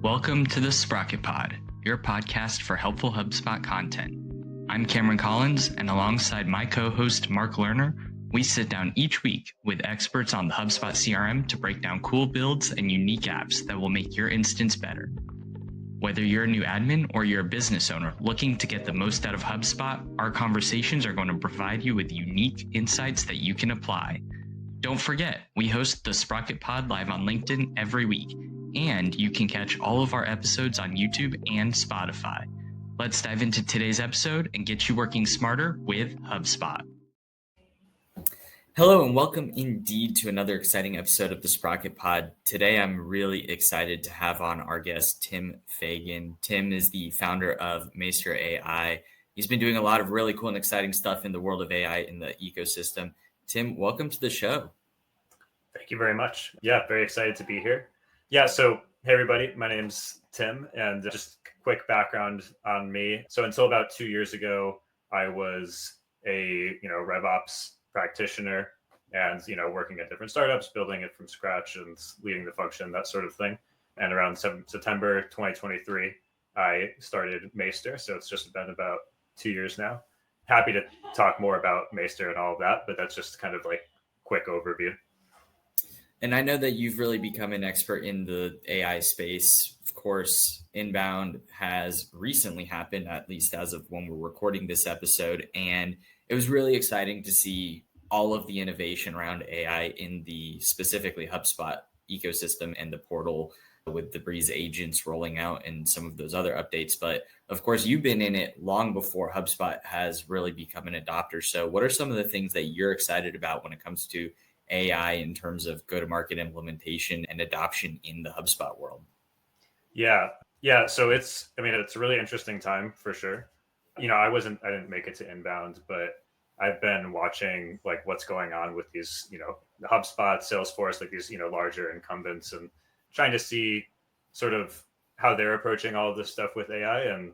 Welcome to the SprocketPod, your podcast for helpful HubSpot content. I'm Cameron Collins, and alongside my co-host Mark Lerner, we sit down each week with experts on the HubSpot CRM to break down cool builds and unique apps that will make your instance better. Whether you're a new admin or you're a business owner looking to get the most out of HubSpot, our conversations are going to provide you with unique insights that you can apply. Don't forget, we host the SprocketPod live on LinkedIn every week, and you can catch all of our episodes on YouTube and Spotify. Let's dive into today's episode and get you working smarter with HubSpot. Hello and welcome indeed to another exciting episode of the SprocketPod. Today I'm really excited to have on our guest, Tim Fagan. Tim is the founder of Maester AI. He's been doing a lot of really cool and exciting stuff in the world of AI in the ecosystem. Tim, welcome to the show. Thank you very much. Yeah, very excited to be here. Yeah, so hey everybody, my name's Tim, and just quick background on me. So until about 2 years ago, I was a RevOps practitioner and working at different startups, building it from scratch and leading the function, that sort of thing. And around September 2023, I started Maester. So it's just been about 2 years now. Happy to talk more about Maester and all of that, but that's just kind of like quick overview. And I know that you've really become an expert in the AI space. Of course, Inbound has recently happened, at least as of when we're recording this episode. And it was really exciting to see all of the innovation around AI in the specifically HubSpot ecosystem and the portal with the Breeze agents rolling out and some of those other updates. But of course, you've been in it long before HubSpot has really become an adopter. So what are some of the things that you're excited about when it comes to AI in terms of go-to-market implementation and adoption in the HubSpot world? Yeah. So it's a really interesting time for sure. I didn't make it to Inbound, but I've been watching like what's going on with these, the HubSpot, Salesforce, like these, larger incumbents, and trying to see sort of how they're approaching all of this stuff with AI. And,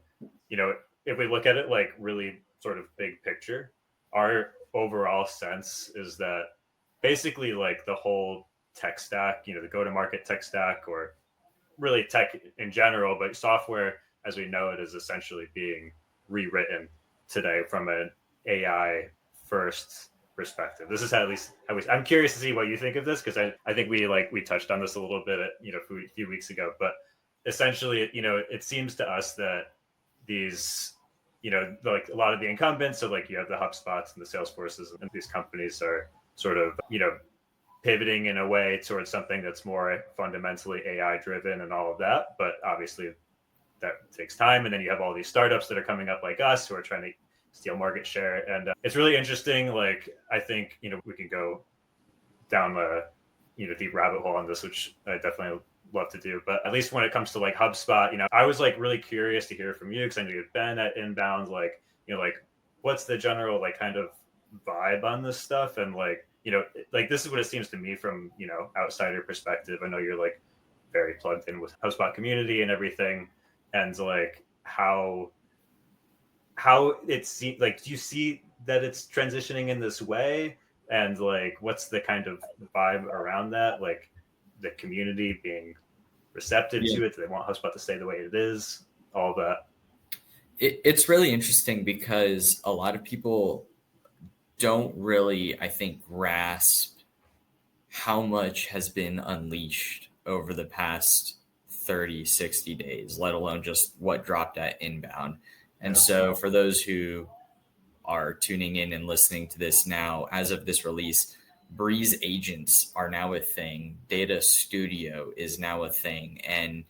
if we look at it like really sort of big picture, our overall sense is that basically like the whole tech stack, the go-to-market tech stack, or really tech in general, but software as we know it is essentially being rewritten today from an AI first perspective. This is how I'm curious to see what you think of this, because I think we touched on this a little bit a few weeks ago, but essentially, it seems to us that these, like a lot of the incumbents, so like you have the HubSpots and the Salesforces, and these companies are sort of, pivoting in a way towards something that's more fundamentally AI driven and all of that. But obviously that takes time. And then you have all these startups that are coming up like us who are trying to steal market share. And it's really interesting. Like, I think, we can go down a, deep rabbit hole on this, which I definitely love to do. But at least when it comes to like HubSpot, I was like really curious to hear from you, because I knew you'd been at Inbound, like, like what's the general like kind of vibe on this stuff? And like, like this is what it seems to me from, outsider perspective. I know you're like very plugged in with HubSpot community and everything. And like how it seems like, do you see that it's transitioning in this way? And like, what's the kind of vibe around that? Like the community being receptive to it? Do they want HubSpot to stay the way it is? All that. It's really interesting because a lot of people don't really, I think, grasp how much has been unleashed over the past 30, 60 days, let alone just what dropped at Inbound. And so for those who are tuning in and listening to this now, as of this release, Breeze agents are now a thing. Data Studio is now a thing. And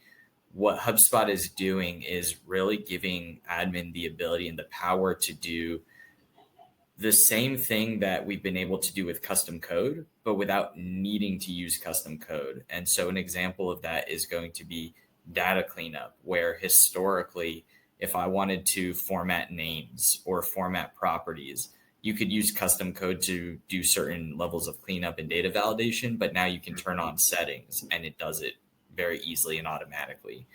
what HubSpot is doing is really giving admin the ability and the power to do the same thing that we've been able to do with custom code, but without needing to use custom code. And so an example of that is going to be data cleanup, where historically, if I wanted to format names or format properties, you could use custom code to do certain levels of cleanup and data validation, but now you can turn on settings and it does it very easily and automatically.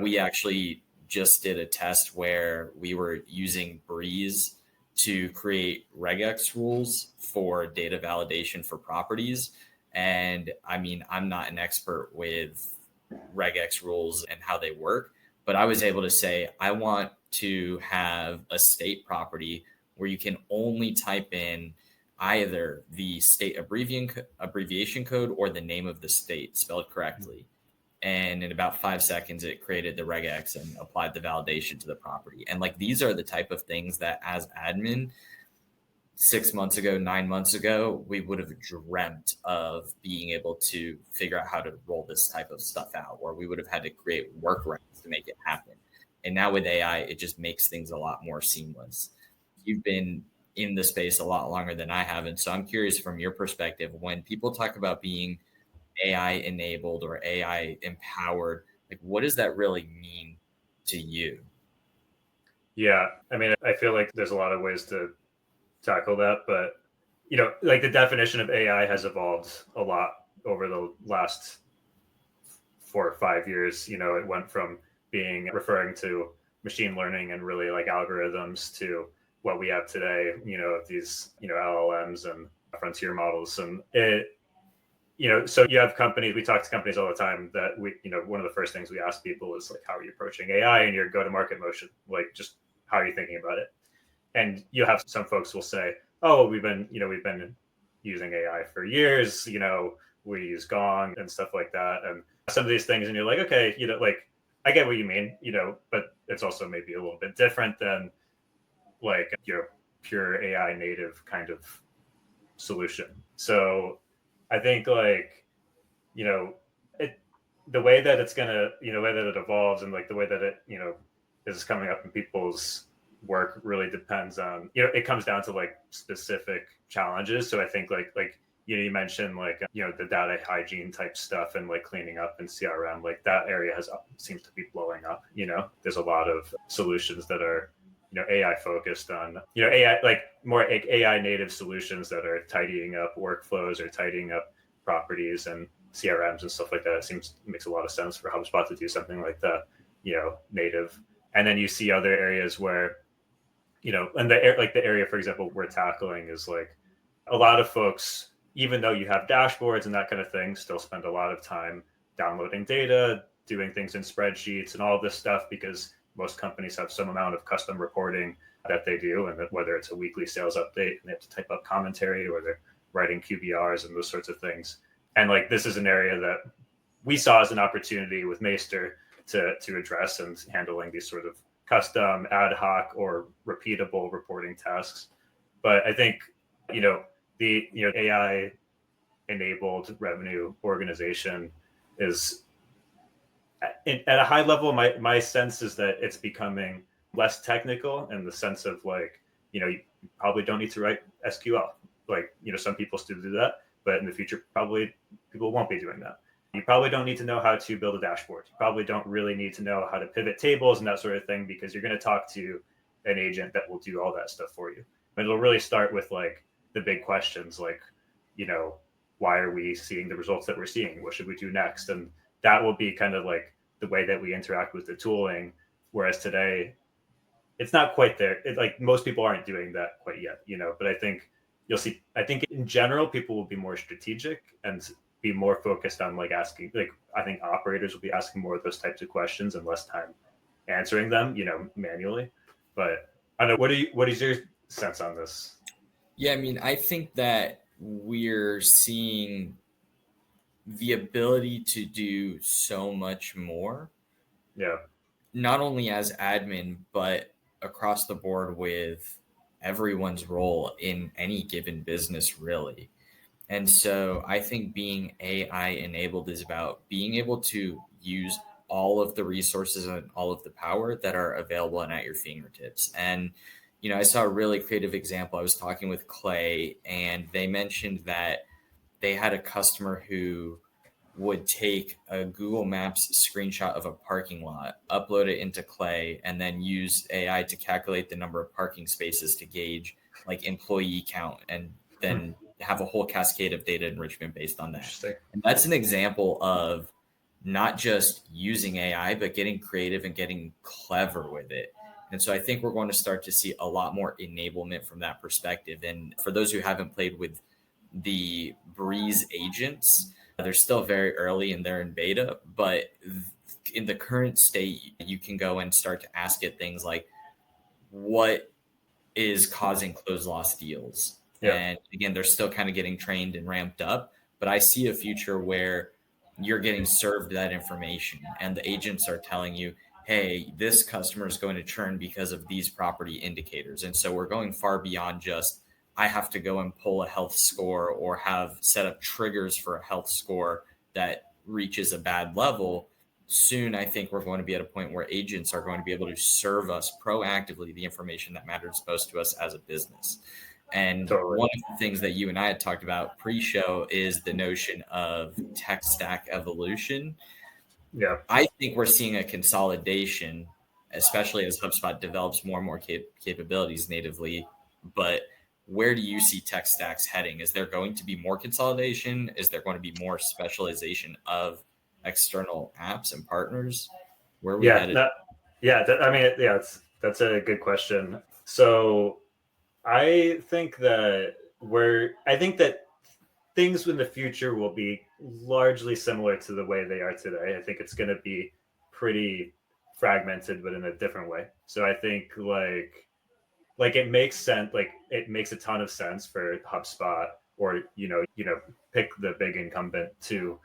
We actually just did a test where we were using Breeze to create regex rules for data validation for properties. And I mean, I'm not an expert with regex rules and how they work. But I was able to say, I want to have a state property where you can only type in either the state abbreviation code or the name of the state spelled correctly. And in about 5 seconds, it created the regex and applied the validation to the property. And like, these are the type of things that as admin, 6 months ago, 9 months ago, we would have dreamt of being able to figure out how to roll this type of stuff out, or we would have had to create workarounds to make it happen. And now with AI, it just makes things a lot more seamless. You've been in the space a lot longer than I have. And so I'm curious from your perspective, when people talk about being AI enabled or AI empowered, like, what does that really mean to you? Yeah. I mean, I feel like there's a lot of ways to tackle that, but like the definition of AI has evolved a lot over the last 4 or 5 years. It went from being referring to machine learning and really like algorithms to what we have today, these, LLMs and frontier models. And so you have companies, we talk to companies all the time that one of the first things we ask people is like, how are you approaching AI in your go-to-market motion? Like, just how are you thinking about it? And you have some folks will say, oh, we've been using AI for years, we use Gong and stuff like that. And some of these things, and you're like, okay, like, I get what you mean, but it's also maybe a little bit different than like your pure AI native kind of solution. So I think like, the way that it's gonna, the way that it evolves and like the way that it, is coming up in people's work really depends on, it comes down to like specific challenges. So I think like you mentioned like, the data hygiene type stuff and like cleaning up in CRM, like that area seems to be blowing up. There's a lot of solutions that are, AI focused on, AI, like more AI native solutions that are tidying up workflows or tidying up properties and CRMs and stuff like that. It makes a lot of sense for HubSpot to do something like that, native. And then you see other areas where, and the area, for example, we're tackling is like a lot of folks, even though you have dashboards and that kind of thing, still spend a lot of time downloading data, doing things in spreadsheets and all this stuff, because most companies have some amount of custom reporting that they do, and that whether it's a weekly sales update and they have to type up commentary, or they're writing QBRs and those sorts of things. And like, this is an area that we saw as an opportunity with Maester to address, and handling these sort of custom, ad hoc, or repeatable reporting tasks. But I think, the AI enabled revenue organization is at a high level. My sense is that it's becoming less technical, in the sense of like, you probably don't need to write SQL. Like, some people still do that, but in the future, probably people won't be doing that. You probably don't need to know how to build a dashboard. You probably don't really need to know how to pivot tables and that sort of thing, because you're going to talk to an agent that will do all that stuff for you. But it'll really start with like the big questions, like, why are we seeing the results that we're seeing? What should we do next? And that will be kind of like the way that we interact with the tooling. Whereas today, it's not quite there. Like, most people aren't doing that quite yet, but I think you'll see, I think in general, people will be more strategic and be more focused on like asking, like, I think operators will be asking more of those types of questions and less time answering them, manually. But I don't know, what is your sense on this? Yeah, I mean, I think that we're seeing the ability to do so much more. Yeah. Not only as admin, but across the board with everyone's role in any given business, really. And so I think being AI enabled is about being able to use all of the resources and all of the power that are available and at your fingertips. And, I saw a really creative example. I was talking with Clay, and they mentioned that they had a customer who would take a Google Maps screenshot of a parking lot, upload it into Clay, and then use AI to calculate the number of parking spaces to gauge like employee count, and then have a whole cascade of data enrichment based on that. And that's an example of not just using AI, but getting creative and getting clever with it. And so I think we're going to start to see a lot more enablement from that perspective. And for those who haven't played with the Breeze agents, They're still very early and they're in beta, but in the current state, you can go and start to ask it things like, what is causing close loss deals? Yeah. And again, they're still kind of getting trained and ramped up, but I see a future where you're getting served that information and the agents are telling you, hey, this customer is going to churn because of these property indicators. And so we're going far beyond just, I have to go and pull a health score or have set up triggers for a health score that reaches a bad level. Soon, I think we're going to be at a point where agents are going to be able to serve us proactively the information that matters most to us as a business. And one of the things that you and I had talked about pre-show is the notion of tech stack evolution. Yeah, I think we're seeing a consolidation, especially as HubSpot develops more and more capabilities natively. But where do you see tech stacks heading? Is there going to be more consolidation? Is there going to be more specialization of external apps and partners? Where are we headed? That's a good question. So I think that things in the future will be largely similar to the way they are today. I think it's going to be pretty fragmented, but in a different way. So I think like it makes sense. Like it makes a ton of sense for HubSpot or pick the big incumbent to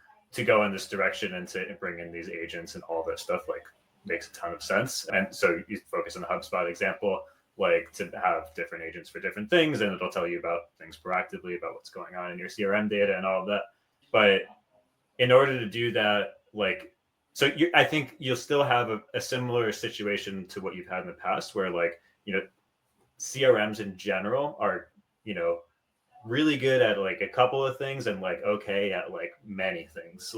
go in this direction and to bring in these agents and all that stuff. Like makes a ton of sense. And so you focus on the HubSpot example, like to have different agents for different things, and it'll tell you about things proactively about what's going on in your CRM data and all of that. But in order to do that, I think you'll still have a similar situation to what you've had in the past, where CRMs in general are really good at like a couple of things and like okay at like many things.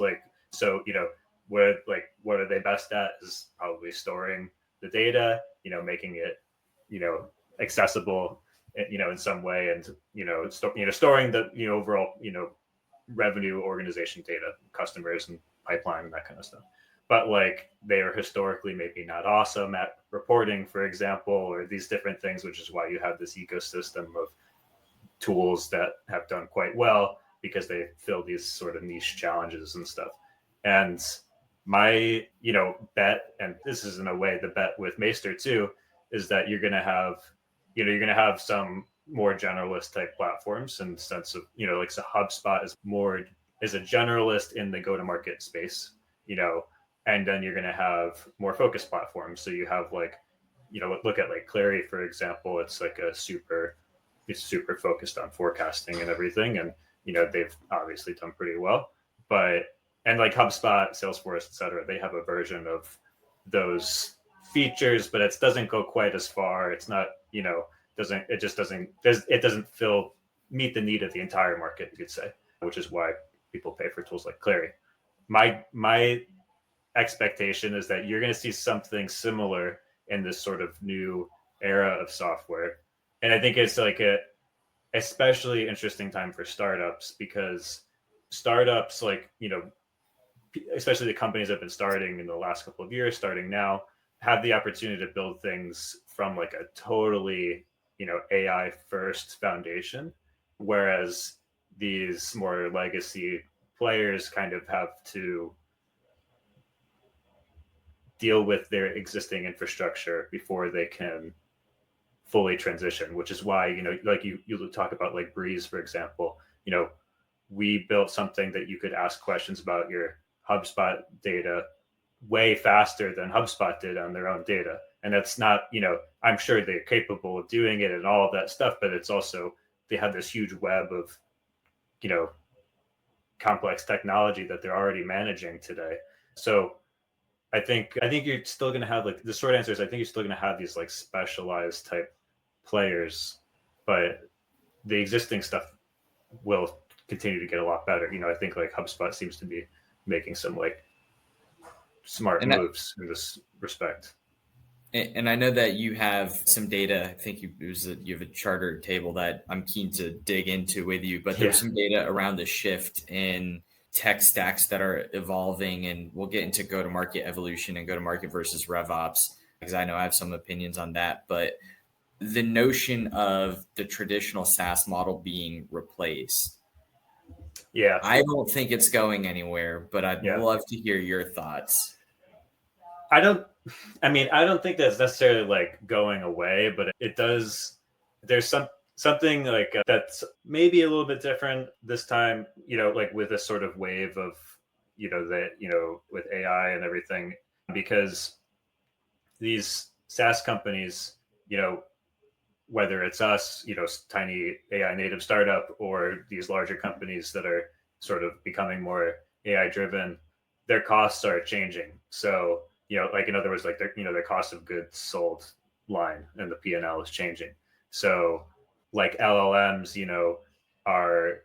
What are they best at is probably storing the data, making it accessible, in some way, and storing the overall revenue organization data, customers and pipeline and that kind of stuff. But like they are historically maybe not awesome at reporting, for example, or these different things, which is why you have this ecosystem of tools that have done quite well because they fill these sort of niche challenges and stuff. And my bet, and this is in a way the bet with Maester too, is that you're going to have some more generalist type platforms in the sense of so HubSpot is a generalist in the go-to-market space, and then you're going to have more focused platforms. So you have look at like Clary, for example. It's like it's super focused on forecasting and everything, and they've obviously done pretty well. And like HubSpot, Salesforce, etc., they have a version of those features, but it doesn't go quite as far. It's not, it doesn't meet the need of the entire market, you could say, which is why people pay for tools like Clary. My expectation is that you're going to see something similar in this sort of new era of software. And I think it's like a especially interesting time for startups, because startups, especially the companies that have been starting in the last couple of years, starting now, have the opportunity to build things from like a totally, AI first foundation. Whereas these more legacy players kind of have to deal with their existing infrastructure before they can fully transition, which is why, you talk about like Breeze, for example, we built something that you could ask questions about your HubSpot data way faster than HubSpot did on their own data. And that's not, I'm sure they're capable of doing it and all of that stuff, but it's also, they have this huge web of, complex technology that they're already managing today. So I think you're still going to have the short answer is I think you're still going to have these like specialized type players, but the existing stuff will continue to get a lot better. I think like HubSpot seems to be making some like smart moves in this respect. And I know that you have some data. I think you have a charter table that I'm keen to dig into with you, but there's some data around the shift in tech stacks that are evolving, and we'll get into go-to-market evolution and go-to-market versus RevOps, because I know I have some opinions on that. But the notion of the traditional SaaS model being replaced, Yeah. I don't think it's going anywhere, but I'd Yeah. love to hear your thoughts. I don't think that's necessarily like going away, but it does. There's something like that's maybe a little bit different this time, like with this sort of wave of, with AI and everything, because these SaaS companies, whether it's us, tiny AI native startup, or these larger companies that are sort of becoming more AI driven, their costs are changing. So, like in other words, like their cost of goods sold line and the P&L is changing. So like LLMs, are,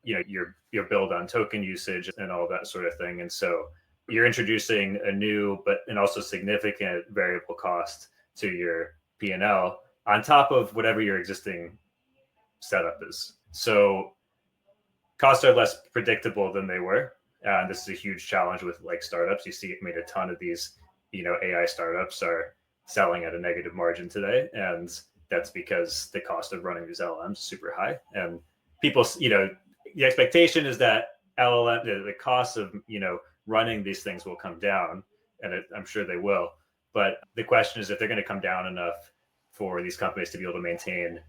you're billed on token usage and all that sort of thing. And so you're introducing a new, but and also significant variable cost to your P&L on top of whatever your existing setup is. So costs are less predictable than they were. And this is a huge challenge with like startups. You see, a ton of these, AI startups are selling at a negative margin today. And that's because the cost of running these LLMs is super high. And people, the expectation is that LLM, the cost of, running these things will come down. And I'm sure they will. But the question is if they're going to come down enough for these companies to be able to maintain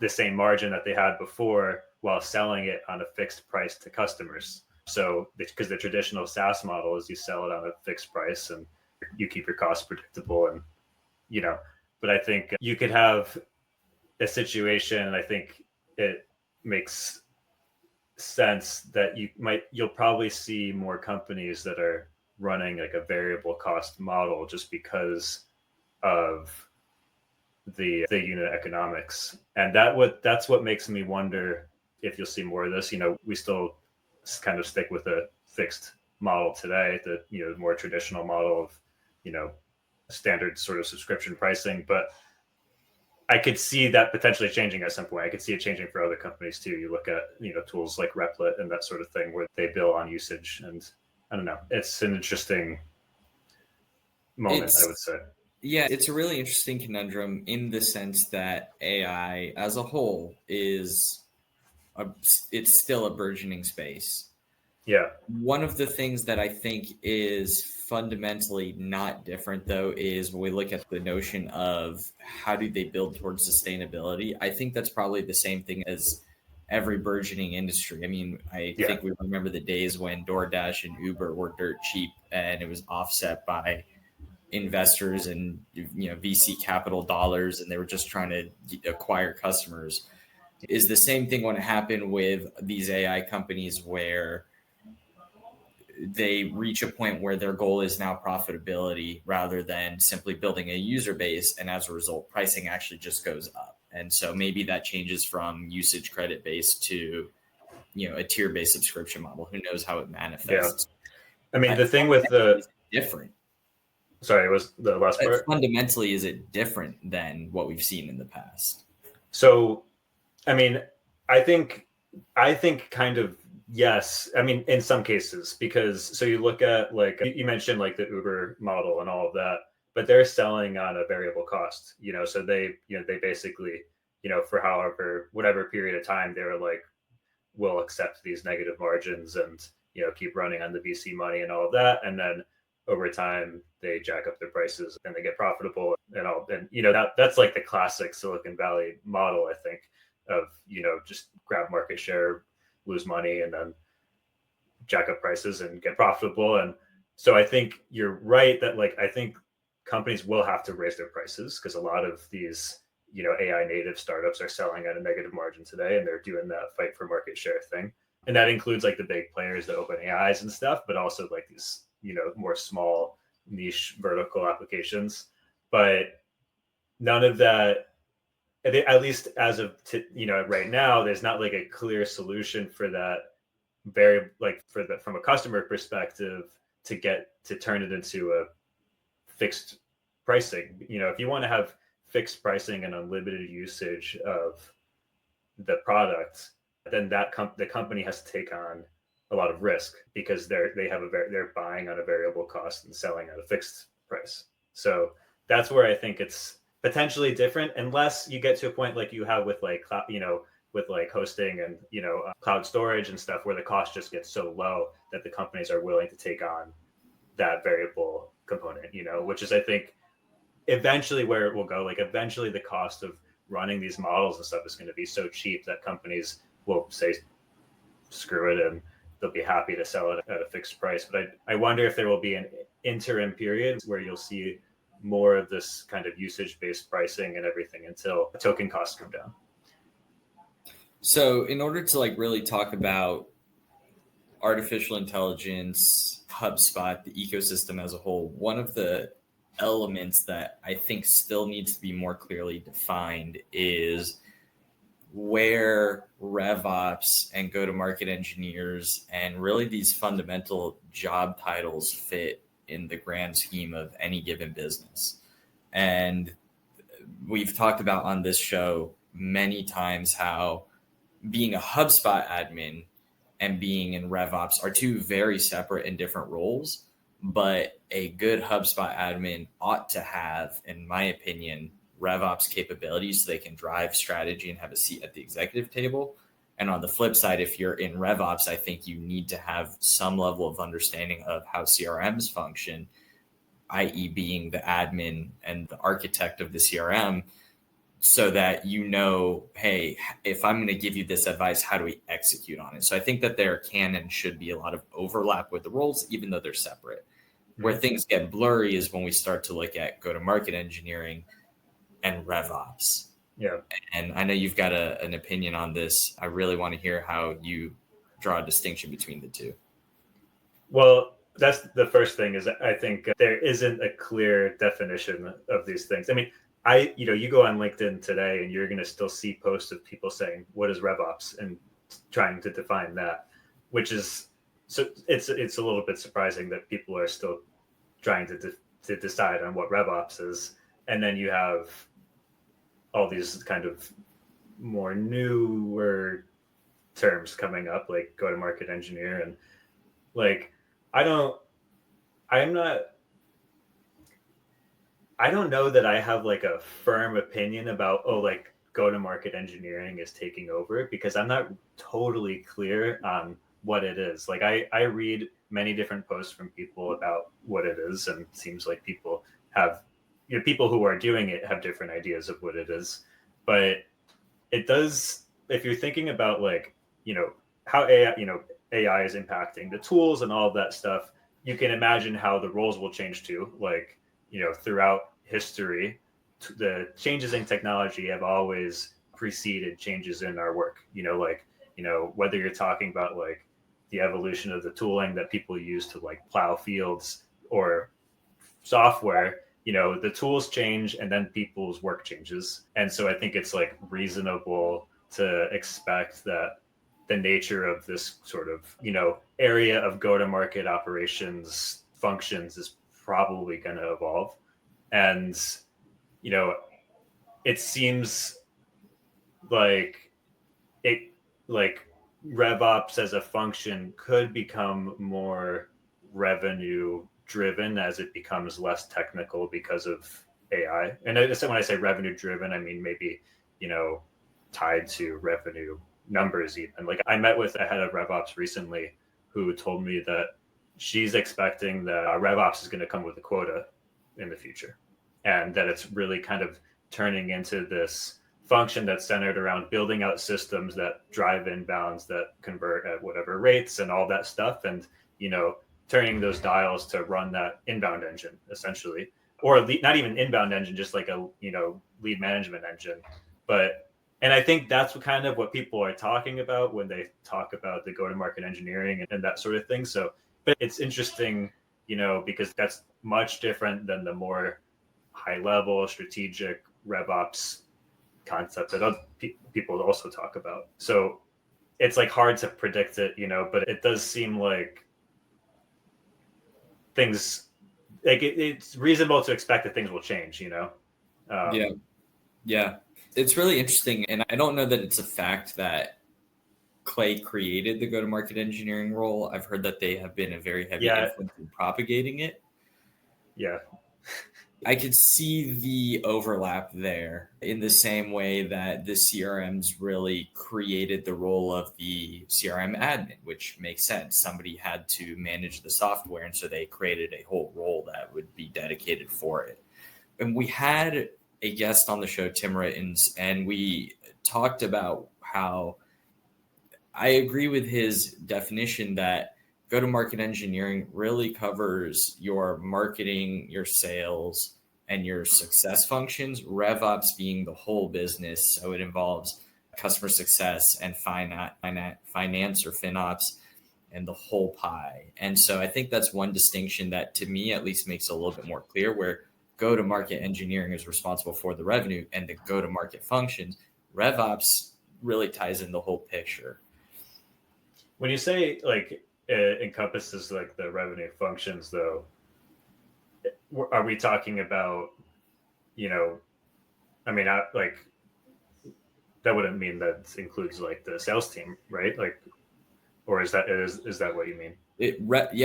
the same margin that they had before while selling it on a fixed price to customers. So because the traditional SaaS model is you sell it on a fixed price and you keep your costs predictable, and but I think you could have a situation, and I think it makes sense that you'll probably see more companies that are running like a variable cost model just because of the unit economics. And that's what makes me wonder if you'll see more of this. We still kind of stick with a fixed model today, the more traditional model of standard sort of subscription pricing, but I could see that potentially changing at some point. I could see it changing for other companies too. You look at tools like Replit and that sort of thing where they bill on usage, and I don't know, it's an interesting moment, I would say. Yeah, it's a really interesting conundrum in the sense that AI as a whole it's still a burgeoning space. Yeah. One of the things that I think is fundamentally not different, though, is when we look at the notion of how do they build towards sustainability. I think that's probably the same thing as every burgeoning industry. I mean, I think we remember the days when DoorDash and Uber were dirt cheap and it was offset by investors and VC capital dollars, and they were just trying to acquire customers. Is the same thing going to happen with these AI companies where they reach a point where their goal is now profitability rather than simply building a user base, and as a result pricing actually just goes up? And so maybe that changes from usage credit based to a tier based subscription model. Who knows how it manifests? I mean, the thing with the different Sorry, it was the last part. Fundamentally, is it different than what we've seen in the past? So, I mean, I think kind of yes. I mean, in some cases, because so you look at like you mentioned like the Uber model and all of that, but they're selling on a variable cost. So they they basically for whatever period of time they were like, we'll accept these negative margins and keep running on the VC money and all of that, and then over time they jack up their prices and they get profitable and all. And that's like the classic Silicon Valley model, I think, of just grab market share, lose money, and then jack up prices and get profitable. And so I think you're right that like I think companies will have to raise their prices because a lot of these AI native startups are selling at a negative margin today, and they're doing that fight for market share thing. And that includes like the big players, the open AIs and stuff, but also like these more small niche vertical applications. But none of that, at least as of right now, there's not like a clear solution for that from a customer perspective to turn it into a fixed pricing. If you want to have fixed pricing and unlimited usage of the product, then the company has to take on a lot of risk because they're buying on a variable cost and selling at a fixed price. So that's where I think it's potentially different, unless you get to a point like you have with like with like hosting and, cloud storage and stuff, where the cost just gets so low that the companies are willing to take on that variable component, which is, I think, eventually where it will go. Like eventually the cost of running these models and stuff is going to be so cheap that companies will say, screw it, and they'll be happy to sell it at a fixed price. But I wonder if there will be an interim period where you'll see more of this kind of usage-based pricing and everything until token costs come down. So in order to like really talk about artificial intelligence, HubSpot, the ecosystem as a whole, one of the elements that I think still needs to be more clearly defined is where RevOps and go-to-market engineers and really these fundamental job titles fit in the grand scheme of any given business. And we've talked about on this show many times how being a HubSpot admin and being in RevOps are two very separate and different roles, but a good HubSpot admin ought to have, in my opinion, RevOps capabilities so they can drive strategy and have a seat at the executive table. And on the flip side, if you're in RevOps, I think you need to have some level of understanding of how CRMs function, i.e. being the admin and the architect of the CRM, so that hey, if I'm going to give you this advice, how do we execute on it? So I think that there can and should be a lot of overlap with the roles, even though they're separate. Mm-hmm. Where things get blurry is when we start to look at go-to-market engineering and RevOps. Yeah. And I know you've got an opinion on this. I really want to hear how you draw a distinction between the two. Well, that's the first thing is I think there isn't a clear definition of these things. I mean, you go on LinkedIn today and you're going to still see posts of people saying, what is RevOps, and trying to define that, which is, so it's a little bit surprising that people are still trying to decide on what RevOps is. And then you have all these kind of more newer terms coming up, like go-to-market engineer. And like, I don't know that I have like a firm opinion about, like go-to-market engineering is taking over, because I'm not totally clear on what it is. Like I read many different posts from people about what it is, and it seems like people who are doing it have different ideas of what it is. But it does, if you're thinking about like, how AI is impacting the tools and all of that stuff, you can imagine how the roles will change too. Like, throughout history, the changes in technology have always preceded changes in our work. Whether you're talking about like the evolution of the tooling that people use to like plow fields or software, the tools change and then people's work changes. And so I think it's like reasonable to expect that the nature of this sort of, area of go-to-market operations functions is probably going to evolve. And, it seems like RevOps as a function could become more revenue driven as it becomes less technical because of AI. And when I say revenue driven, I mean maybe, tied to revenue numbers even. Like I met with a head of RevOps recently who told me that she's expecting that RevOps is going to come with a quota in the future, and that it's really kind of turning into this function that's centered around building out systems that drive inbounds that convert at whatever rates and all that stuff, and turning those dials to run that inbound engine essentially, or not even inbound engine, just like a lead management engine. And I think that's kind of what people are talking about when they talk about the go-to-market engineering and that sort of thing. So, but it's interesting, because that's much different than the more high-level strategic RevOps concept that other people also talk about. So it's like hard to predict it, but it does seem like things, like it's reasonable to expect that things will change, Yeah. It's really interesting. And I don't know that it's a fact that Clay created the go-to-market engineering role. I've heard that they have been a very heavy influence in propagating it. Yeah. I could see the overlap there in the same way that the CRMs really created the role of the CRM admin, which makes sense. Somebody had to manage the software, and so they created a whole role that would be dedicated for it. And we had a guest on the show, Tim Rittens, and we talked about how I agree with his definition that go-to-market engineering really covers your marketing, your sales, and your success functions, RevOps being the whole business. So it involves customer success and finance or FinOps and the whole pie. And so I think that's one distinction that to me at least makes it a little bit more clear, where go-to-market engineering is responsible for the revenue and the go-to-market functions. RevOps really ties in the whole picture. When you say like it encompasses like the revenue functions, though, are we talking about, I mean, like that wouldn't mean that includes like the sales team, right? Like, or is that what you mean?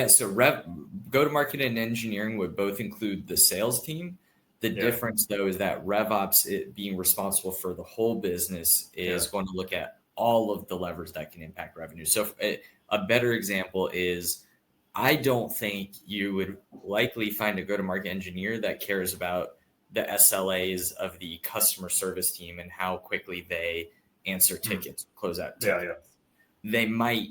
So go-to-market and engineering would both include the sales team. The difference, though, is that RevOps, it being responsible for the whole business, is going to look at all of the levers that can impact revenue. So a better example is, I don't think you would likely find a go-to-market engineer that cares about the SLAs of the customer service team and how quickly they answer tickets, close out tickets. They might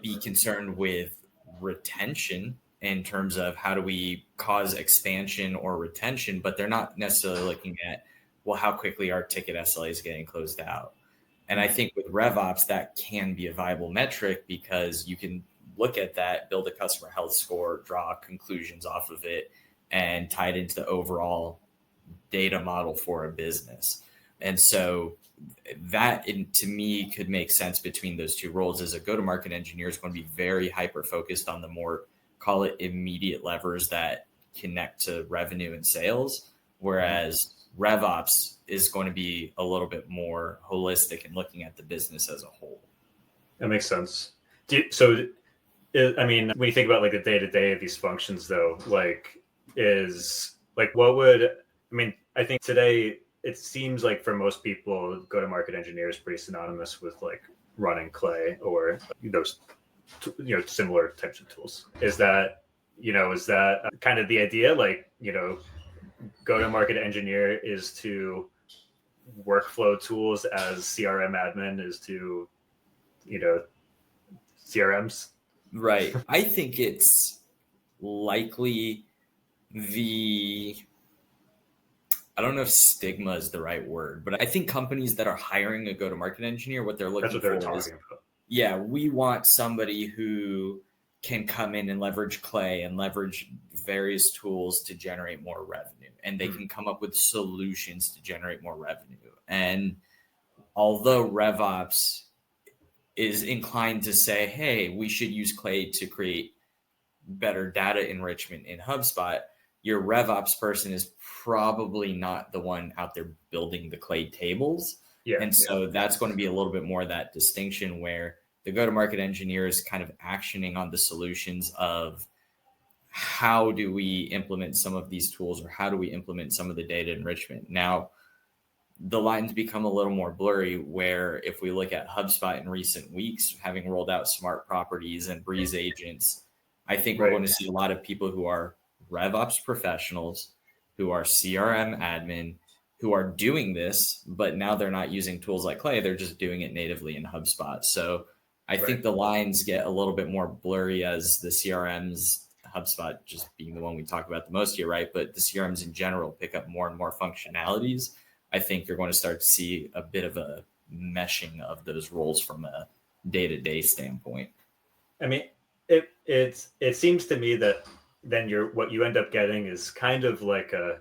be concerned with retention in terms of how do we cause expansion or retention, but they're not necessarily looking at, well, how quickly our ticket SLA is getting closed out. And I think with RevOps, that can be a viable metric because you can look at that, build a customer health score, draw conclusions off of it, and tie it into the overall data model for a business. And so that, to me, could make sense between those two roles. As a go-to-market engineer is going to be very hyper-focused on the more, call it, immediate levers that connect to revenue and sales, whereas RevOps is going to be a little bit more holistic and looking at the business as a whole. That makes sense. So, I mean, when you think about like the day-to-day of these functions, though, like I think today it seems like for most people, go-to-market engineer is pretty synonymous with like running Clay or those, similar types of tools. Is that kind of the idea? Like, go-to-market engineer is to workflow tools as CRM admin is to, CRMs. Right. I think it's likely I don't know if stigma is the right word, but I think companies that are hiring a go-to-market engineer, what they're looking for is, we want somebody who can come in and leverage Clay and leverage various tools to generate more revenue. And they can come up with solutions to generate more revenue. And although RevOps is inclined to say, hey, we should use Clay to create better data enrichment in HubSpot, your RevOps person is probably not the one out there building the Clay tables. So that's going to be a little bit more of that distinction where the go-to-market engineer is kind of actioning on the solutions of how do we implement some of these tools or how do we implement some of the data enrichment. Now, the lines become a little more blurry where if we look at HubSpot in recent weeks, having rolled out smart properties and Breeze agents, I think we're going to see a lot of people who are RevOps professionals, who are CRM admin, who are doing this, but now they're not using tools like Clay. They're just doing it natively in HubSpot. So I think the lines get a little bit more blurry as the CRMs, HubSpot just being the one we talk about the most here, right? But the CRMs in general pick up more and more functionalities. I think you're going to start to see a bit of a meshing of those roles from a day-to-day standpoint. I mean, it seems to me that then what you end up getting is kind of like a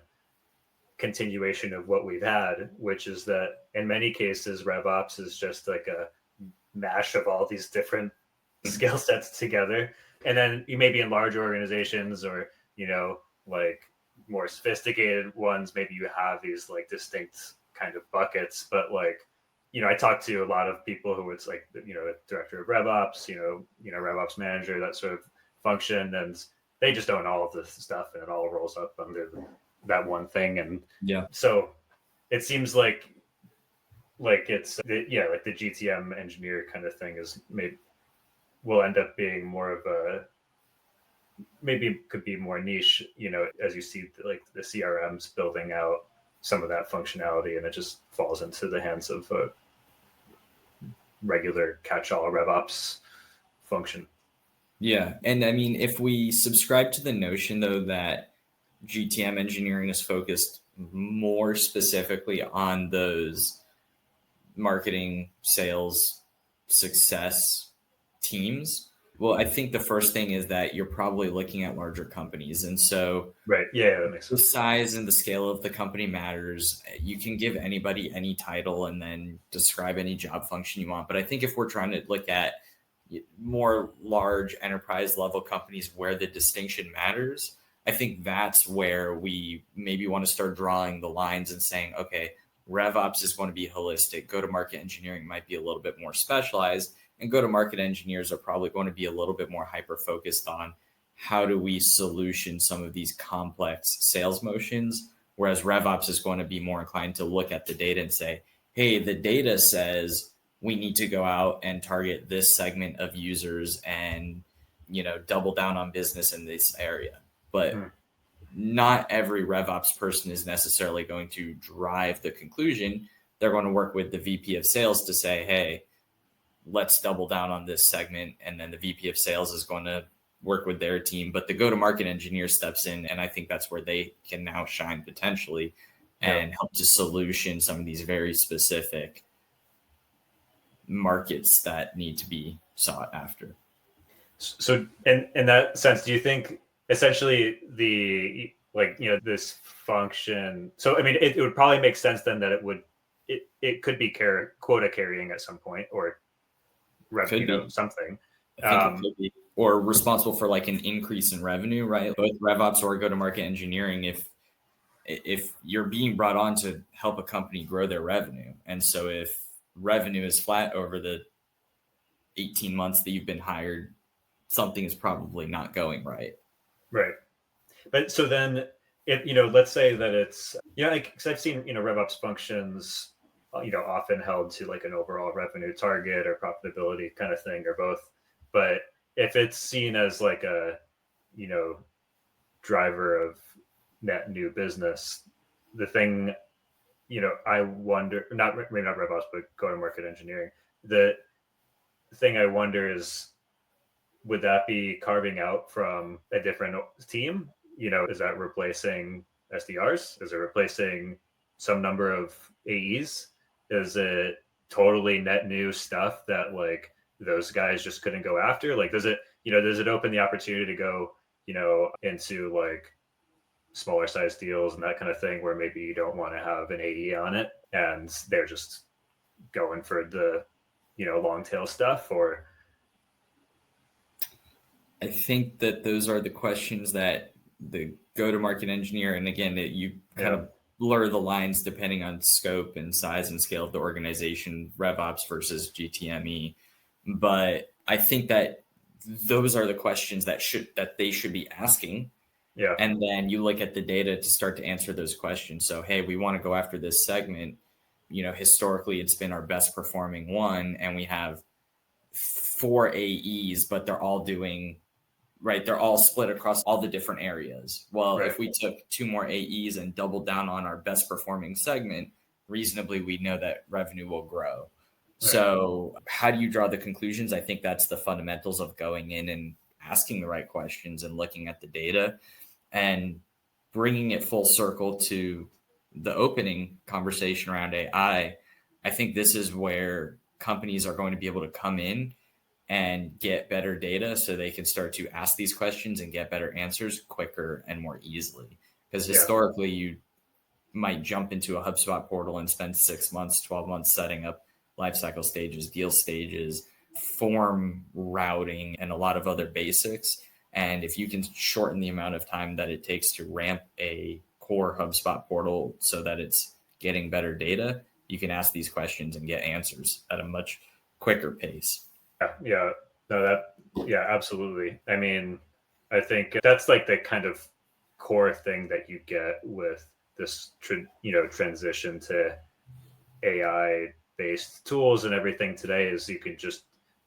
continuation of what we've had, which is that in many cases, RevOps is just like a mash of all these different skill sets together. And then you may be in large organizations or, like more sophisticated ones, maybe you have these like distinct kind of buckets, but like, I talked to a lot of people who it's like, director of RevOps, RevOps manager, that sort of function. And they just own all of this stuff and it all rolls up under that one thing. And yeah, so it seems like it's like the GTM engineer kind of thing is maybe will end up being more of a, maybe could be more niche, as you see like the CRMs building out some of that functionality, and it just falls into the hands of a regular catch-all RevOps function. yeah. And I mean, if we subscribe to the notion though that GTM engineering is focused more specifically on those marketing, sales, success teams, well, I think the first thing is that you're probably looking at larger companies. And so right, yeah, that makes sense. The size and the scale of the company matters. You can give anybody any title and then describe any job function you want. But I think if we're trying to look at more large enterprise level companies where the distinction matters, I think that's where we maybe want to start drawing the lines and saying, okay, RevOps is going to be holistic. Go-to-market engineering might be a little bit more specialized, and go-to-market engineers are probably going to be a little bit more hyper-focused on how do we solution some of these complex sales motions, whereas RevOps is going to be more inclined to look at the data and say, hey, the data says we need to go out and target this segment of users and double down on business in this area. But not every RevOps person is necessarily going to drive the conclusion. They're going to work with the VP of sales to say, hey, let's double down on this segment. And then the VP of sales is going to work with their team, but the go-to-market engineer steps in. And I think that's where they can now shine potentially and help to solution some of these very specific markets that need to be sought after. So in that sense, do you think essentially this function, so I mean, it would probably make sense then that it could be quota carrying at some point, or revenue, something. I think it could be. Or responsible for like an increase in revenue, right? Both RevOps or go-to-market engineering, if you're being brought on to help a company grow their revenue. And so if revenue is flat over the 18 months that you've been hired, something is probably not going right. Right. But so then if, let's say that it's, because I've seen, RevOps functions, often held to like an overall revenue target or profitability kind of thing, or both. But if it's seen as like a, driver of net new business, the thing, I wonder, maybe not RevOps, but go-to-market engineering, the thing I wonder is, would that be carving out from a different team? Is that replacing SDRs? Is it replacing some number of AEs? Is it totally net new stuff that like those guys just couldn't go after? Like, does it open the opportunity to go, into like smaller size deals and that kind of thing, where maybe you don't want to have an AE on it and they're just going for the, long tail stuff? Or I think that those are the questions that the go-to-market engineer, and again, you kind of blur the lines depending on scope and size and scale of the organization, RevOps versus GTME. But I think that those are the questions that they should be asking. Yeah. And then you look at the data to start to answer those questions. So, hey, we want to go after this segment. Historically, it's been our best performing one, and we have 4 AEs, but they're all doing right. They're all split across all the different areas. Well, if we took 2 more AEs and doubled down on our best performing segment, reasonably, we know that revenue will grow. Right. So how do you draw the conclusions? I think that's the fundamentals of going in and asking the right questions and looking at the data and bringing it full circle to the opening conversation around AI. I think this is where companies are going to be able to come in and get better data so they can start to ask these questions and get better answers quicker and more easily. Because historically, you might jump into a HubSpot portal and spend 6 months, 12 months setting up lifecycle stages, deal stages, form routing, and a lot of other basics. And if you can shorten the amount of time that it takes to ramp a core HubSpot portal so that it's getting better data, you can ask these questions and get answers at a much quicker pace. Absolutely. I mean, I think that's like the kind of core thing that you get with this, transition to AI based tools and everything today is you can just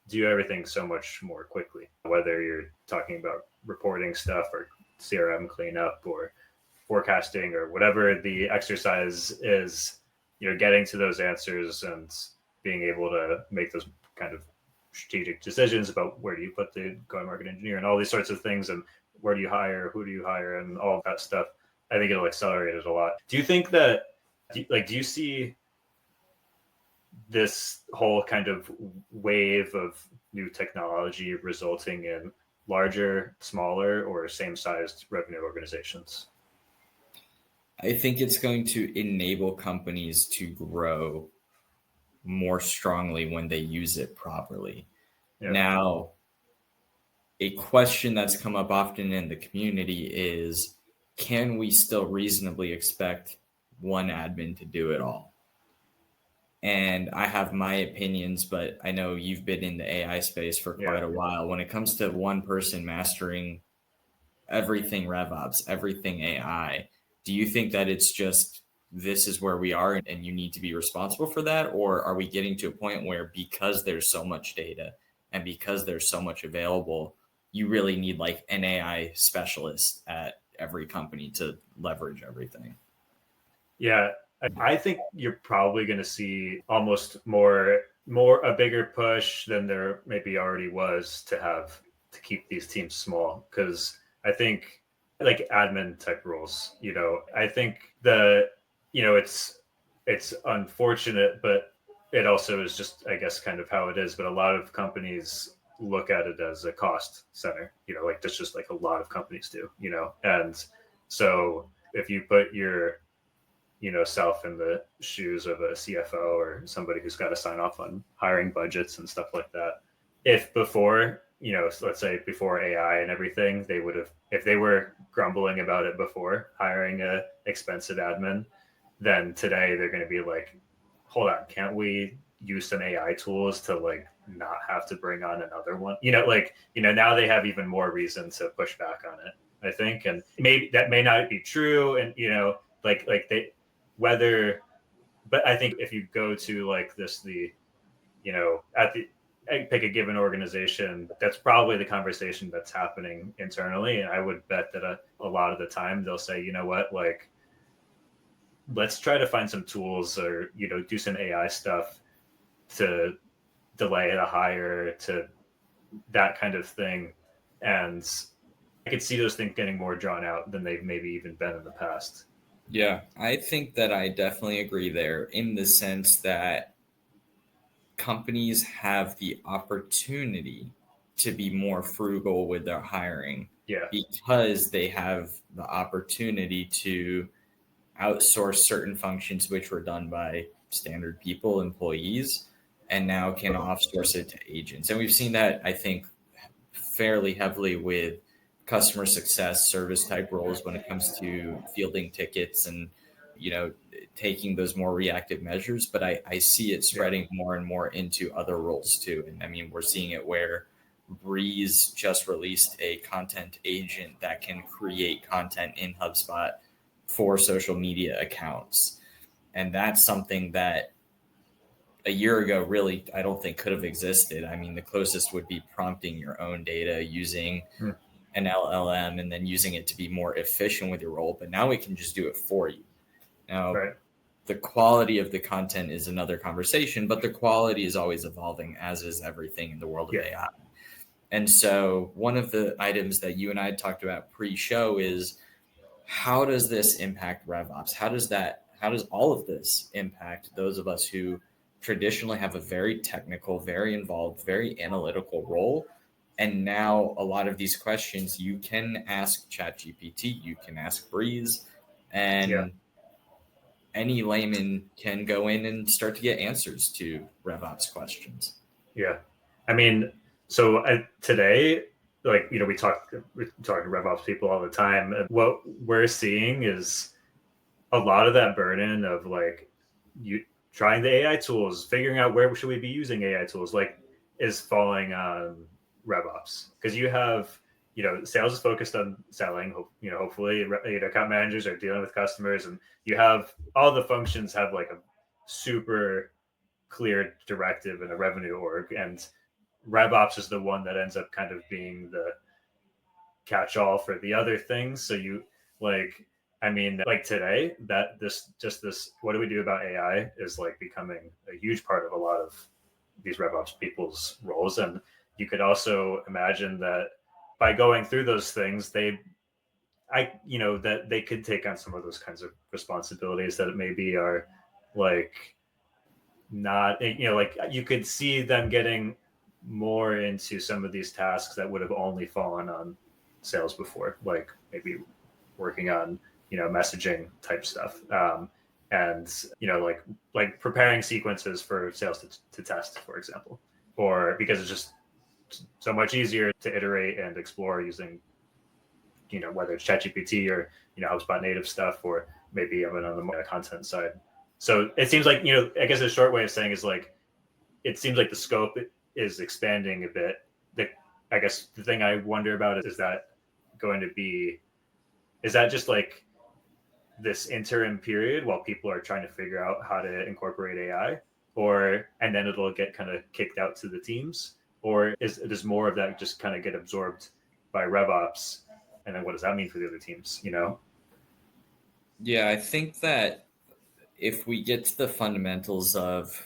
do everything so much more quickly, whether you're talking about reporting stuff or CRM cleanup or forecasting or whatever the exercise is, getting to those answers and being able to make those kind of strategic decisions about where do you put the go-to-market engineer and all these sorts of things, and where do you hire, who do you hire, and all of that stuff. I think it'll accelerate it a lot. Do you think that, do you see this whole kind of wave of new technology resulting in larger, smaller, or same-sized revenue organizations? I think it's going to enable companies to grow more strongly when they use it properly. Yeah. Now, a question that's come up often in the community is, can we still reasonably expect one admin to do it all? And I have my opinions, but I know you've been in the AI space for quite a while. When it comes to one person mastering everything RevOps, everything AI, do you think that it's just, this is where we are and you need to be responsible for that? Or are we getting to a point where, because there's so much data and because there's so much available, you really need like an AI specialist at every company to leverage everything? Yeah, I think you're probably going to see almost a bigger push than there maybe already was to keep these teams small. Because I think like admin type roles, I think it's unfortunate, but it also is just, I guess, kind of how it is. But a lot of companies look at it as a cost center, like that's just like a lot of companies do, and so if you put your self in the shoes of a CFO or somebody who's got to sign off on hiring budgets and stuff like that, if before, let's say before AI and everything, if they were grumbling about it before hiring a expensive admin, then today they're going to be like, hold on, can't we use some AI tools to like not have to bring on another one? Now they have even more reason to push back on it, I think. And maybe that may not be true. And, but I think if you go to like pick a given organization, that's probably the conversation that's happening internally. And I would bet that a lot of the time they'll say, you know what, like, let's try to find some tools or, do some AI stuff to delay a hire, to that kind of thing. And I could see those things getting more drawn out than they've maybe even been in the past. Yeah, I think that I definitely agree there, in the sense that companies have the opportunity to be more frugal with their hiring, because they have the opportunity to outsource certain functions which were done by standard people, employees, and now can offsource it to agents. And we've seen that, I think, fairly heavily with customer success service type roles when it comes to fielding tickets and, taking those more reactive measures. But I see it spreading more and more into other roles too. And I mean, we're seeing it where Breeze just released a content agent that can create content in HubSpot for social media accounts. And that's something that a year ago, really, I don't think could have existed. I mean, the closest would be prompting your own data using an LLM and then using it to be more efficient with your role. But now we can just do it for you. Now, the quality of the content is another conversation, but the quality is always evolving, as is everything in the world of AI. And so one of the items that you and I talked about pre-show is, how does this impact RevOps? How does all of this impact those of us who traditionally have a very technical, very involved, very analytical role? And now a lot of these questions you can ask ChatGPT, you can ask Breeze, and any layman can go in and start to get answers to RevOps questions. Yeah. I mean, so today, like, we talk to RevOps people all the time. And what we're seeing is a lot of that burden of like you trying the AI tools, figuring out where should we be using AI tools, like, is falling on RevOps, because you have sales is focused on selling, hopefully, account managers are dealing with customers, and you have all the functions have like a super clear directive and a revenue org, and RevOps is the one that ends up kind of being the catch-all for the other things. So you like today that this what do we do about AI is like becoming a huge part of a lot of these RevOps people's roles. And you could also imagine that by going through those things, that they could take on some of those kinds of responsibilities that maybe are like not, like you could see them getting more into some of these tasks that would have only fallen on sales before, like maybe working on, messaging type stuff. And, like preparing sequences for sales to test, for example, or because it's just so much easier to iterate and explore using, whether it's ChatGPT or, HubSpot native stuff, or maybe even on the content side. So it seems like, I guess a short way of saying is like, it seems like the scope is expanding a bit. I guess the thing I wonder about is that just like this interim period while people are trying to figure out how to incorporate AI, and then it'll get kind of kicked out to the teams, or does more of that just kind of get absorbed by RevOps, and then what does that mean for the other teams? Yeah, I think that if we get to the fundamentals of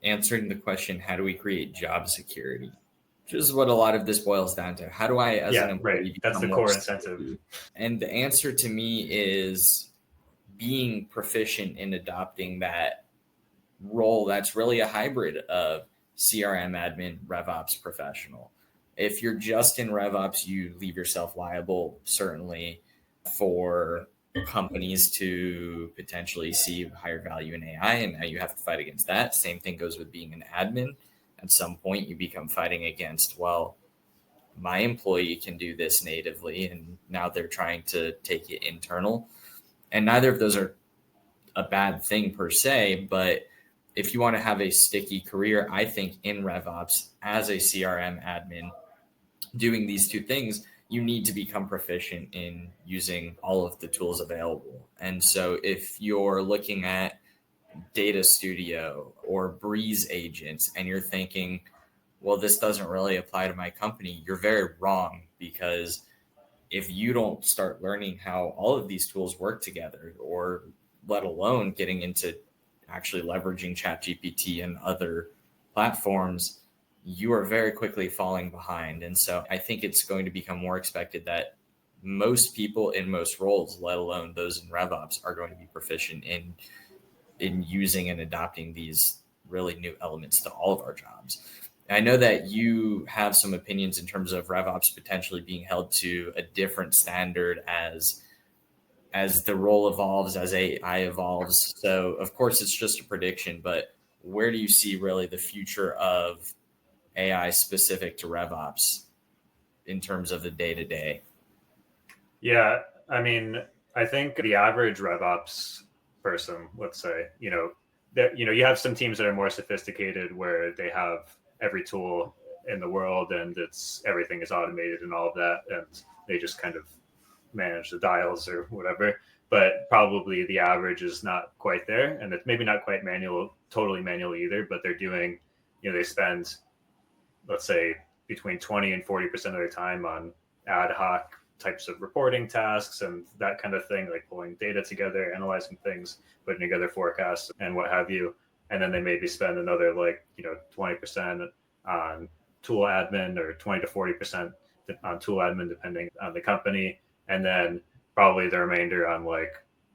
answering the question, how do we create job security? Which is what a lot of this boils down to. How do I, as an employee, that's the core incentive. And the answer to me is being proficient in adopting that role that's really a hybrid of CRM admin, RevOps professional. If you're just in RevOps, you leave yourself liable, certainly, for companies to potentially see higher value in AI, and now you have to fight against that. Same thing goes with being an admin. At some point, you become fighting against, well, my employee can do this natively, and now they're trying to take it internal. And neither of those are a bad thing per se, but if you want to have a sticky career, I think in RevOps as a CRM admin, doing these two things, you need to become proficient in using all of the tools available. And so if you're looking at Data Studio or Breeze agents and you're thinking, well, this doesn't really apply to my company, you're very wrong, because if you don't start learning how all of these tools work together, or let alone getting into actually leveraging ChatGPT and other platforms, you are very quickly falling behind. And so I think it's going to become more expected that most people in most roles, let alone those in RevOps, are going to be proficient in using and adopting these really new elements to all of our jobs. I know that you have some opinions in terms of RevOps potentially being held to a different standard as the role evolves, as AI evolves. So of course it's just a prediction, but where do you see really the future of AI specific to RevOps in terms of the day-to-day? Yeah, I mean, I think the average RevOps person, let's say, you have some teams that are more sophisticated where they have every tool in the world and everything is automated and all of that, and they just kind of manage the dials or whatever. But probably the average is not quite there, and it's maybe not quite totally manual either, but they're doing, they spend, let's say, between 20 and 40% of their time on ad hoc types of reporting tasks and that kind of thing, like pulling data together, analyzing things, putting together forecasts and what have you. And then they maybe spend another 20% on tool admin, or 20 to 40% on tool admin, depending on the company. And then probably the remainder on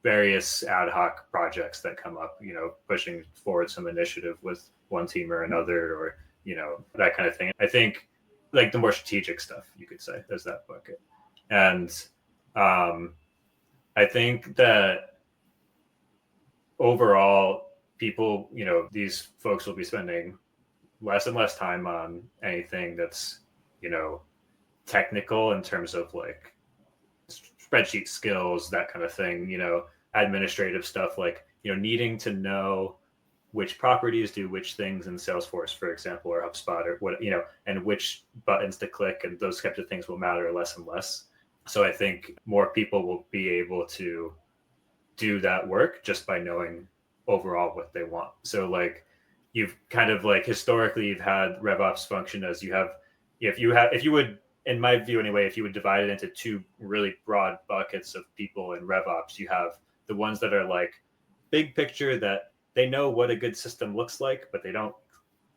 various ad hoc projects that come up, pushing forward some initiative with one team or another, or, that kind of thing. I think the more strategic stuff, you could say, there's that bucket. And I think that overall, people, these folks will be spending less and less time on anything that's, technical in terms of spreadsheet skills, that kind of thing, administrative stuff, needing to know which properties do which things in Salesforce, for example, or HubSpot, or what, and which buttons to click, and those types of things will matter less and less. So I think more people will be able to do that work just by knowing overall what they want. So like you've kind of like historically you've had RevOps function as if you would, in my view anyway, if you would divide it into two really broad buckets of people in RevOps, you have the ones that are like big picture, that they know what a good system looks like, but they don't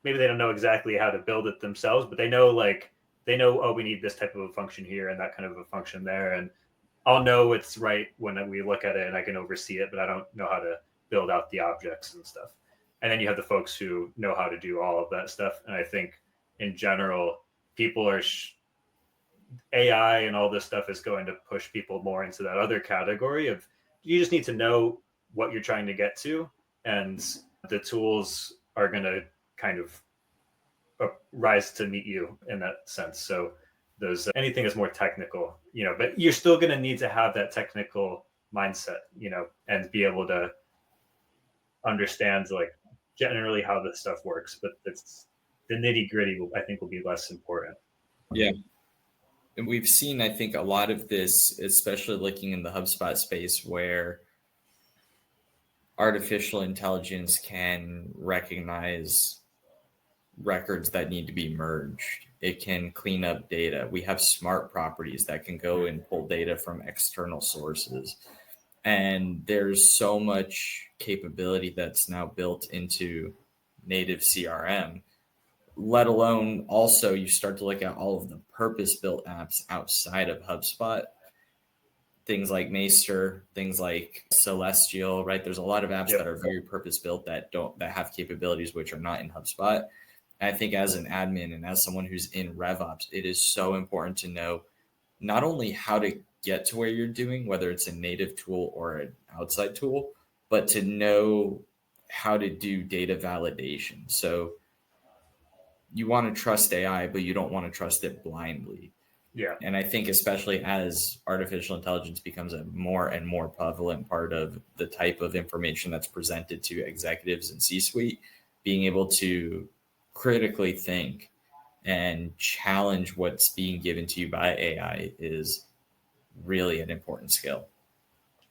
know exactly how to build it themselves, but they know, oh, we need this type of a function here and that kind of a function there. And I'll know it's right when we look at it and I can oversee it, but I don't know how to build out the objects and stuff. And then you have the folks who know how to do all of that stuff. And I think in general, people are AI and all this stuff is going to push people more into that other category of, you just need to know what you're trying to get to, and the tools are going to kind of rise to meet you in that sense. So those anything is more technical, but you're still going to need to have that technical mindset, and be able to understand like generally how this stuff works. But it's the nitty gritty, I think, will be less important. Yeah. And we've seen, I think, a lot of this, especially looking in the HubSpot space, where artificial intelligence can recognize records that need to be merged. It can clean up data. We have smart properties that can go and pull data from external sources. And there's so much capability that's now built into native CRM, let alone also you start to look at all of the purpose-built apps outside of HubSpot. Things like Maester, things like Celestial, right? There's a lot of apps that are very purpose-built that have capabilities which are not in HubSpot. I think as an admin and as someone who's in RevOps, it is so important to know not only how to get to where you're doing, whether it's a native tool or an outside tool, but to know how to do data validation. So you want to trust AI, but you don't want to trust it blindly. Yeah. And I think especially as artificial intelligence becomes a more and more prevalent part of the type of information that's presented to executives and C-suite, being able to critically think and challenge what's being given to you by AI is really an important skill.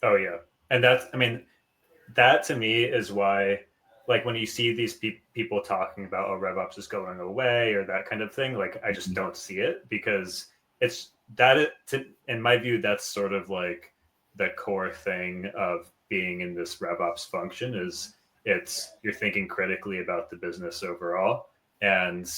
Oh yeah. And that to me is why, like when you see these people talking about, oh, RevOps is going away or that kind of thing, like I just don't see it, because in my view, that's sort of like the core thing of being in this RevOps function is you're thinking critically about the business overall. And,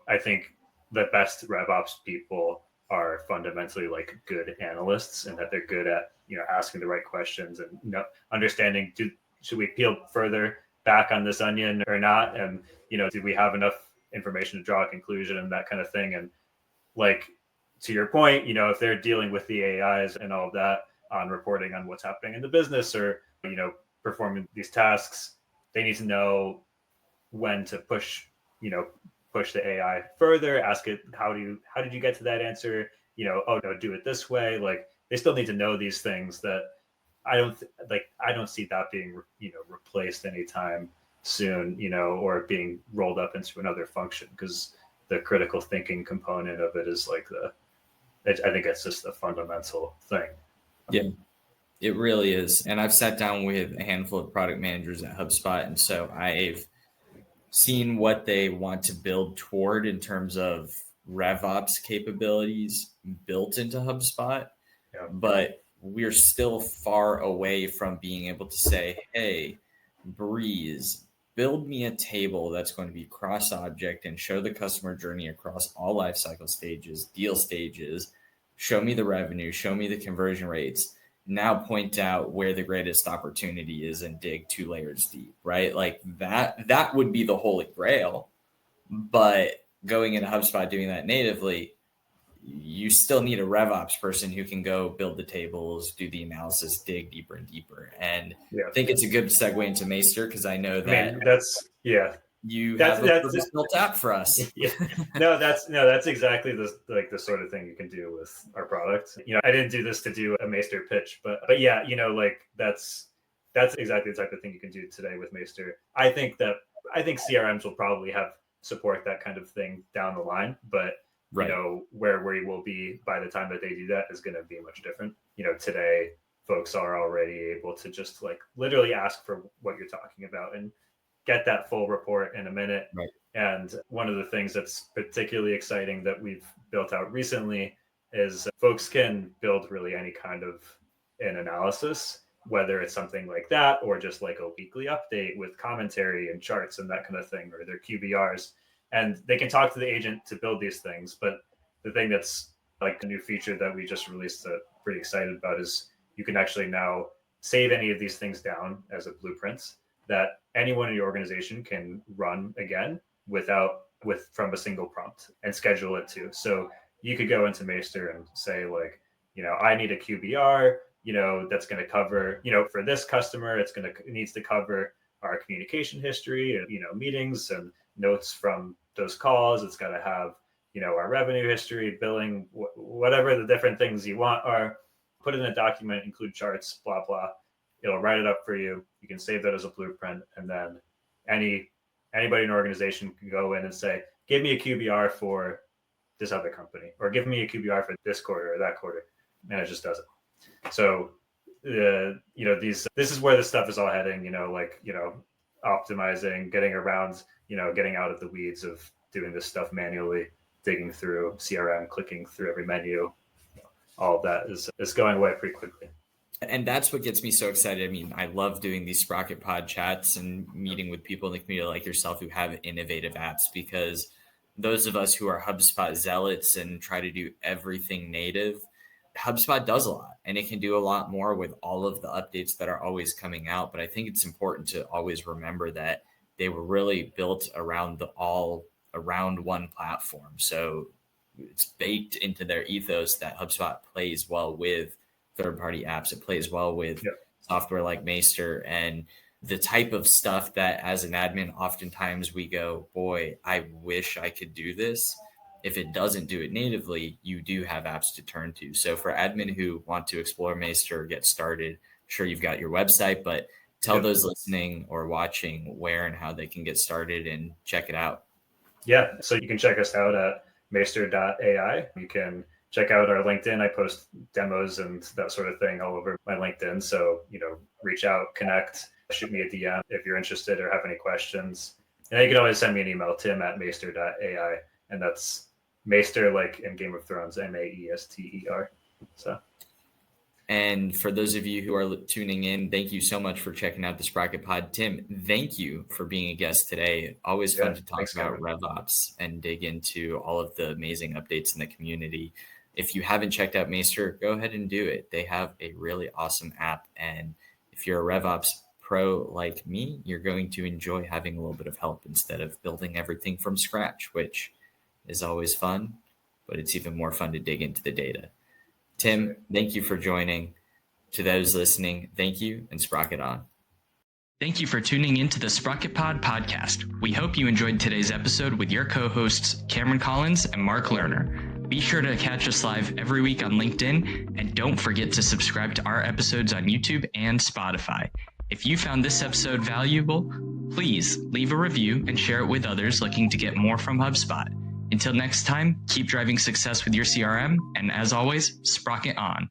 I think the best RevOps people are fundamentally like good analysts, and that they're good at, asking the right questions and understanding, should we peel further back on this onion or not? And, do we have enough information to draw a conclusion and that kind of thing? And like, to your point, if they're dealing with the AIs and all of that on reporting on what's happening in the business or, performing these tasks, they need to know when to push the AI further, ask it, how did you get to that answer? Oh no, do it this way. Like they still need to know these things that I don't see that being, replaced anytime soon, or being rolled up into another function, because the critical thinking component of it is like I think it's just a fundamental thing. Yeah, it really is. And I've sat down with a handful of product managers at HubSpot. And so I've seen what they want to build toward in terms of RevOps capabilities built into HubSpot. Yeah. But we're still far away from being able to say, hey, Breeze, build me a table that's going to be cross-object and show the customer journey across all lifecycle stages, deal stages, show me the revenue, show me the conversion rates, now point out where the greatest opportunity is and dig 2 layers deep, right? Like that would be the holy grail. But going into HubSpot, doing that natively, you still need a RevOps person who can go build the tables, do the analysis, dig deeper and deeper. And I think it's a good segue into Maester, because I know that you have a purpose-built app for us. Yeah. That's exactly the sort of thing you can do with our product. I didn't do this to do a Maester pitch, but yeah, that's that's exactly the type of thing you can do today with Maester. I think CRMs will probably have support that kind of thing down the line, but right. Where we will be by the time that they do that is going to be much different. Today folks are already able to just like literally ask for what you're talking about and get that full report in a minute. Right. And one of the things that's particularly exciting that we've built out recently is folks can build really any kind of an analysis, whether it's something like that or just like a weekly update with commentary and charts and that kind of thing, or their QBRs. And they can talk to the agent to build these things. But the thing that's like a new feature that we just released that I'm pretty excited about is you can actually now save any of these things down as a blueprint that anyone in your organization can run again from a single prompt and schedule it too. So you could go into Maester and say like, I need a QBR, that's going to cover, for this customer, it needs to cover our communication history, meetings and notes from those calls. It's got to have, our revenue history, billing, whatever the different things you want are. Put in a document, include charts, blah, blah. It'll write it up for you. You can save that as a blueprint. And then anybody in an organization can go in and say, give me a QBR for this other company, or give me a QBR for this quarter or that quarter. And it just does it. So, this is where this stuff is all heading, optimizing, getting around, getting out of the weeds of doing this stuff manually, digging through CRM, clicking through every menu. All of that is going away pretty quickly. And that's what gets me so excited. I mean, I love doing these SprocketPod chats and meeting with people in the community like yourself who have innovative apps, because those of us who are HubSpot zealots and try to do everything native, HubSpot does a lot and it can do a lot more with all of the updates that are always coming out. But I think it's important to always remember that they were really built around around one platform. So it's baked into their ethos that HubSpot plays well with third-party apps. It plays well with software like Maester, and the type of stuff that as an admin, oftentimes we go, boy, I wish I could do this. If it doesn't do it natively, you do have apps to turn to. So for admin who want to explore Maester or get started, I'm sure you've got your website, but tell those listening or watching where and how they can get started and check it out. Yeah, so you can check us out at maester.ai. You can check out our LinkedIn. I post demos and that sort of thing all over my LinkedIn. So, reach out, connect, shoot me a DM if you're interested or have any questions. And you can always send me an email, tim@maester.ai. And that's Maester, like in Game of Thrones, Maester. So. And for those of you who are tuning in, thank you so much for checking out the SprocketPod. Tim, thank you for being a guest today. Always fun to talk about RevOps and dig into all of the amazing updates in the community. If you haven't checked out Maester, go ahead and do it. They have a really awesome app. And if you're a RevOps pro like me, you're going to enjoy having a little bit of help instead of building everything from scratch, which is always fun, but it's even more fun to dig into the data. Tim, thank you for joining. To those listening, thank you, and Sprocket on. Thank you for tuning into the SprocketPod podcast. We hope you enjoyed today's episode with your co-hosts, Cameron Collins and Mark Lerner. Be sure to catch us live every week on LinkedIn, and don't forget to subscribe to our episodes on YouTube and Spotify. If you found this episode valuable, please leave a review and share it with others looking to get more from HubSpot. Until next time, keep driving success with your CRM, and as always, Sprocket on.